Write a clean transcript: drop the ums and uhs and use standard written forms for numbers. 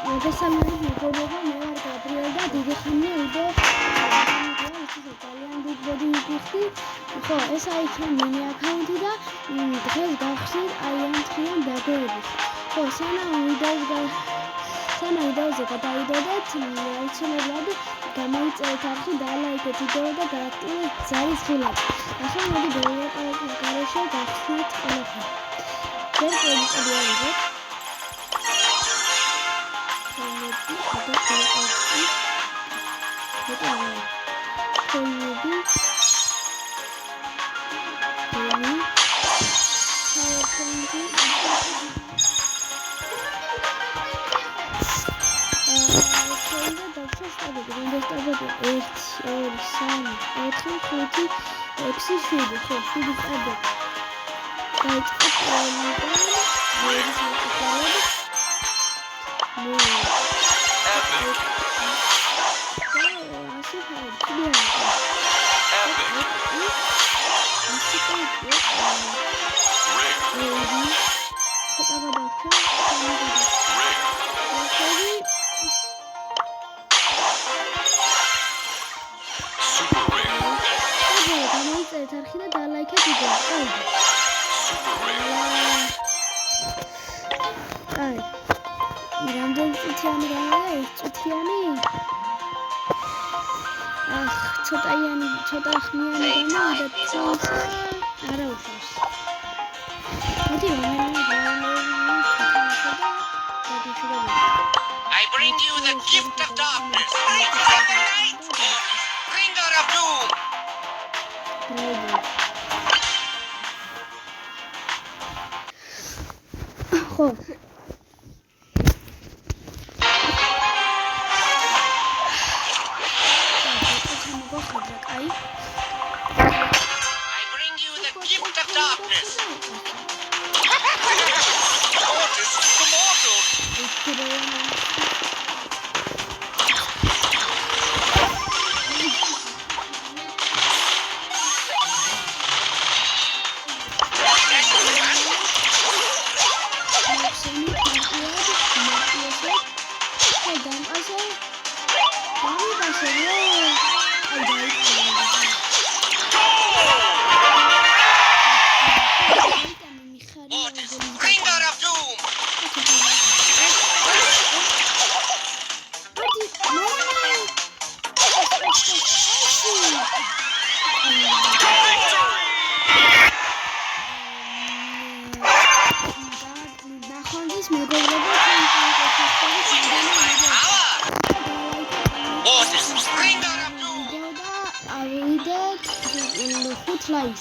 მოგესალმებით მეგობრებო, მე ვარ გაბრიელ და დიდი ხანია ვიდეო ძალიან დიდ ვიდეო. ხო, ეს აი ჩემი მინი აკაუნტი და დღეს გავხსნით აი ამ თხრიან დაგვერებით. ხო, სანამ ვიდეოზე გადავიდოდეთ, აუცილებლად გამოიწერეთ არხი, დაალაიქეთ ვიდეო და გააქტიურეთ ზარის ღილაკი. ახლა მოდი ბოლოს გარეშე გავხსნით ყველაფერი. ჯერ გადავიდეთ. I bring you the gift of darkness. Bringer of doom. I bring you the gift of darkness. Tortoise the mortal. Bringer of doom. Like